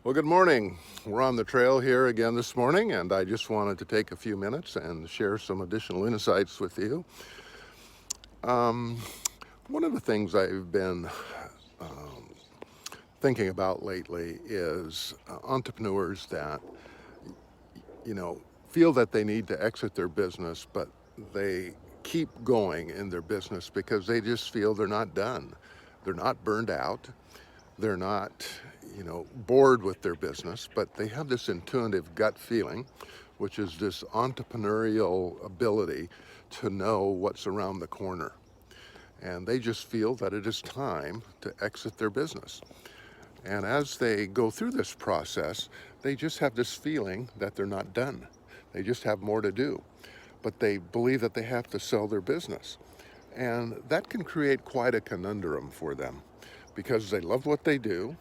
Well, good morning. We're on the trail here again this morning, and I just wanted to take a few minutes and share some additional insights with you. One of the things I've been thinking about lately is entrepreneurs that, feel that they need to exit their business, but they keep going in their business because they just feel they're not done. They're not burned out. They're not, bored with their business, but they have this intuitive gut feeling, which is this entrepreneurial ability to know what's around the corner. And they just feel that it is time to exit their business. And as they go through this process, they just have this feeling that they're not done. They just have more to do, but they believe that they have to sell their business. And that can create quite a conundrum for them because they love what they do.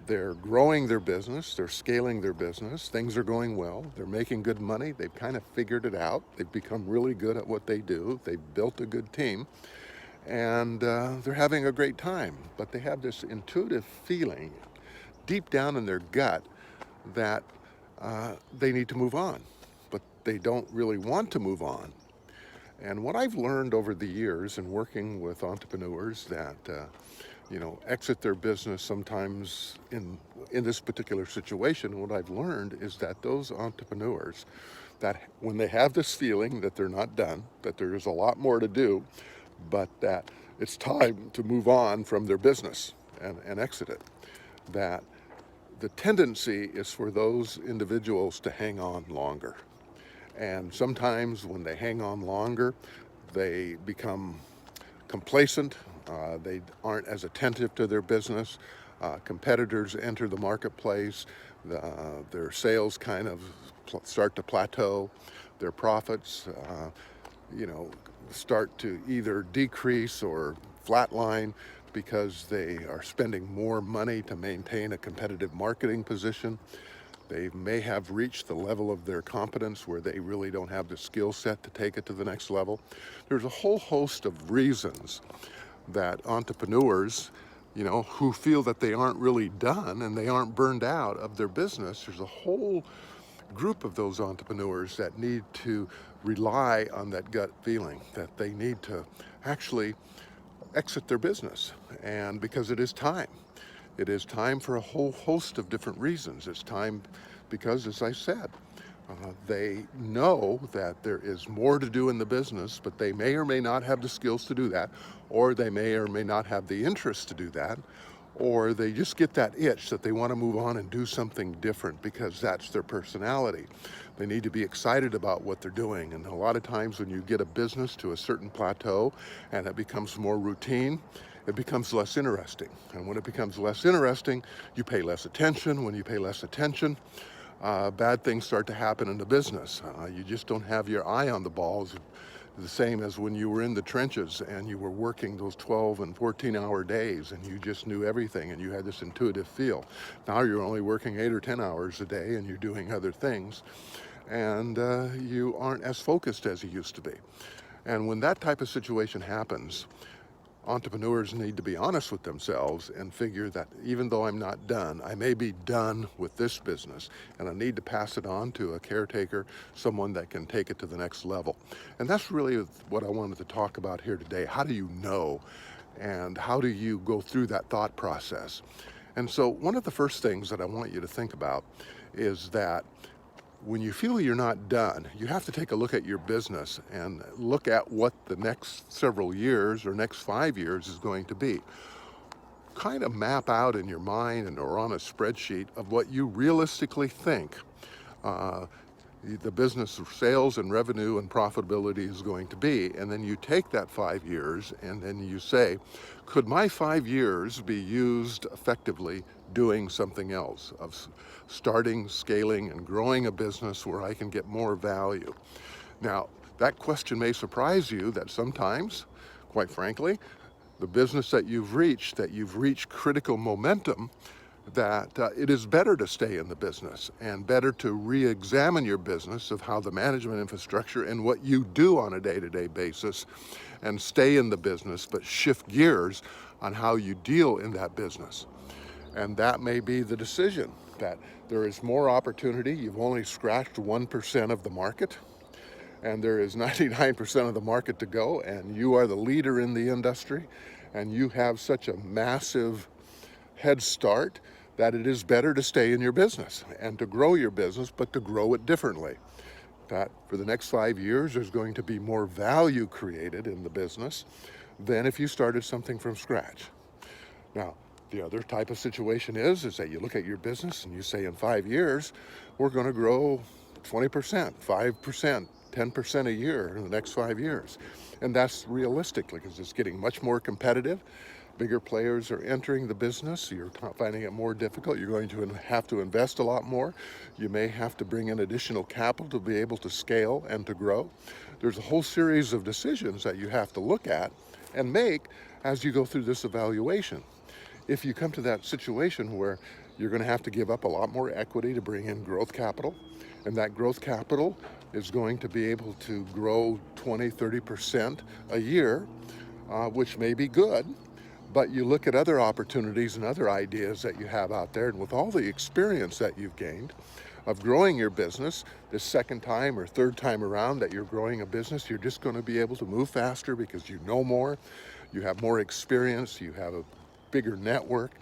They're growing their business, they're scaling their business, things are going well, they're making good money, they've kind of figured it out, they've become really good at what they do, they've built a good team, and they're having a great time. But they have this intuitive feeling deep down in their gut that they need to move on, but they don't really want to move on. And what I've learned over the years in working with entrepreneurs that exit their business sometimes in this particular situation, what I've learned is that those entrepreneurs that when they have this feeling that they're not done, that there is a lot more to do, but that it's time to move on from their business and exit it, that the tendency is for those individuals to hang on longer. And sometimes when they hang on longer, they become complacent. They aren't as attentive to their business. Competitors enter the marketplace. Their sales kind of start to plateau. Their profits, start to either decrease or flatline because they are spending more money to maintain a competitive marketing position. They may have reached the level of their competence where they really don't have the skill set to take it to the next level. There's a whole host of reasons that entrepreneurs, who feel that they aren't really done and they aren't burned out of their business, there's a whole group of those entrepreneurs that need to rely on that gut feeling that they need to actually exit their business. And because it is time. It is time for a whole host of different reasons. It's time because, as I said, they know that there is more to do in the business, but they may or may not have the skills to do that, or they may or may not have the interest to do that, or they just get that itch that they want to move on and do something different because that's their personality. They need to be excited about what they're doing. And a lot of times when you get a business to a certain plateau and it becomes more routine, it becomes less interesting. And when it becomes less interesting, you pay less attention. When you pay less attention, bad things start to happen in the business. You just don't have your eye on the ball, the same as when you were in the trenches and you were working those 12 and 14-hour days and you just knew everything and you had this intuitive feel. Now you're only working 8 or 10 hours a day and you're doing other things, and you aren't as focused as you used to be. And when that type of situation happens, entrepreneurs need to be honest with themselves and figure that even though I'm not done, I may be done with this business and I need to pass it on to a caretaker, someone that can take it to the next level. And that's really what I wanted to talk about here today. How do you know, and how do you go through that thought process? And so one of the first things that I want you to think about is that when you feel you're not done, you have to take a look at your business and look at what the next several years or next 5 years is going to be. Kind of map out in your mind and or on a spreadsheet of what you realistically think the business sales and revenue and profitability is going to be. And then you take that 5 years and then you say, could my 5 years be used effectively doing something else, of starting, scaling, and growing a business where I can get more value? Now, that question may surprise you that sometimes, quite frankly, the business that you've reached critical momentum, that it is better to stay in the business and better to re-examine your business of how the management infrastructure and what you do on a day-to-day basis, and stay in the business but shift gears on how you deal in that business. And that may be the decision. that there is more opportunity. You've only scratched 1% of the market, and there is 99% of the market to go, and you are the leader in the industry, and you have such a massive head start that it is better to stay in your business and to grow your business, but to grow it differently. That for the next 5 years, there's going to be more value created in the business than if you started something from scratch. Now, the other type of situation is that you look at your business and you say, in 5 years, we're going to grow 20%, 5%, 10% a year in the next 5 years. And that's realistically, because it's getting much more competitive. Bigger players are entering the business. You're finding it more difficult. You're going to have to invest a lot more. You may have to bring in additional capital to be able to scale and to grow. There's a whole series of decisions that you have to look at and make as you go through this evaluation. If you come to that situation where you're going to have to give up a lot more equity to bring in growth capital, and that growth capital is going to be able to grow 20, 30% a year, which may be good, but you look at other opportunities and other ideas that you have out there, and with all the experience that you've gained of growing your business, this second time or third time around that you're growing a business, you're just going to be able to move faster because you know more, you have more experience, you have a bigger network.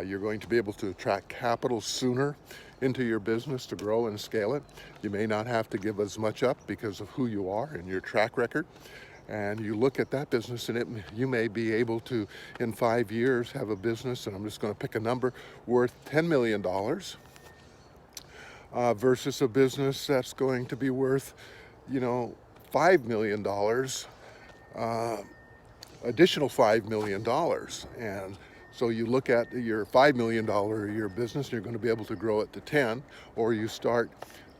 You're going to be able to attract capital sooner into your business to grow and scale it. You may not have to give as much up because of who you are and your track record. And you look at that business, and you may be able to, in 5 years, have a business, and I'm just going to pick a number, worth $10 million versus a business that's going to be worth, $5 million, additional $5 million. And so you look at your $5 million a year business, and you're going to be able to grow it to 10, or you start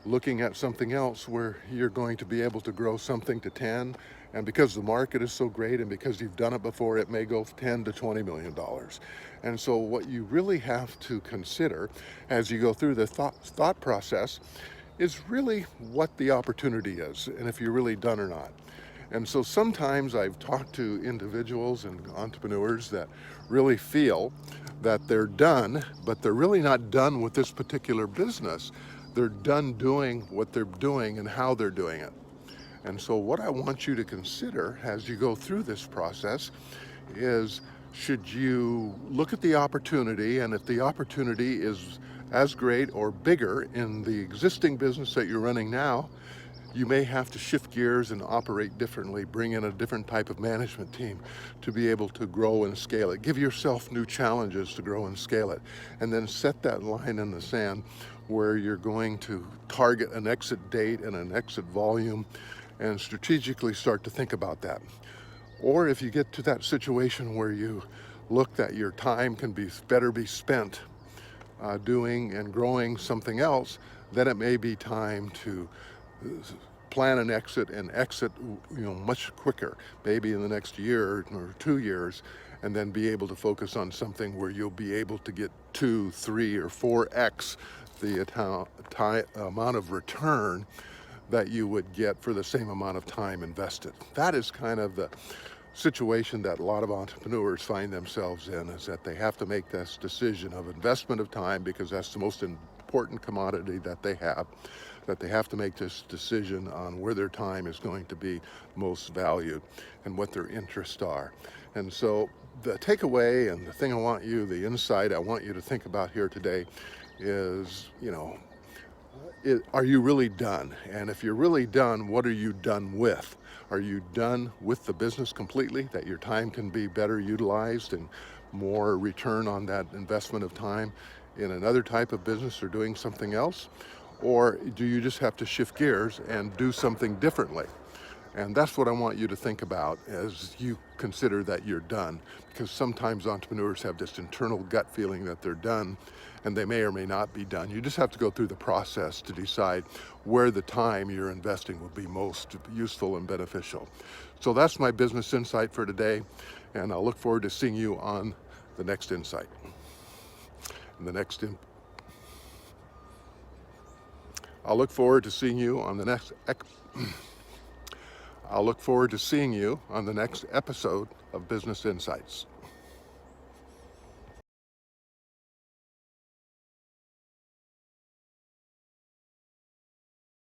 looking at something else where you're going to be able to grow something to 10, and because the market is so great and because you've done it before, it may go 10 to $20 million. And so what you really have to consider as you go through the thought process is really what the opportunity is and if you're really done or not. And so sometimes I've talked to individuals and entrepreneurs that really feel that they're done, but they're really not done with this particular business. They're done doing what they're doing and how they're doing it. And so what I want you to consider as you go through this process is, should you look at the opportunity, and if the opportunity is as great or bigger in the existing business that you're running now, you may have to shift gears and operate differently, bring in a different type of management team to be able to grow and scale it. Give yourself new challenges to grow and scale it, and then set that line in the sand where you're going to target an exit date and an exit volume and strategically start to think about that. Or if you get to that situation where you look that your time can be better be spent doing and growing something else, then it may be time to plan an exit and exit much quicker, maybe in the next year or 2 years, and then be able to focus on something where you'll be able to get 2, 3, or 4x the amount of return that you would get for the same amount of time invested. That is kind of the situation that a lot of entrepreneurs find themselves in, is that they have to make this decision of investment of time, because that's the most important commodity that they have to make this decision on where their time is going to be most valued and what their interests are. And so the takeaway and the thing the insight I want you to think about here today is, are you really done? And if you're really done, what are you done with? Are you done with the business completely, that your time can be better utilized and more return on that investment of time in another type of business or doing something else? Or do you just have to shift gears and do something differently? And that's what I want you to think about as you consider that you're done, because sometimes entrepreneurs have this internal gut feeling that they're done, and they may or may not be done. You just have to go through the process to decide where the time you're investing will be most useful and beneficial. So that's my business insight for today, and I'll look forward to seeing you on the next insight. I'll look forward to seeing you on the next episode of Business Insights.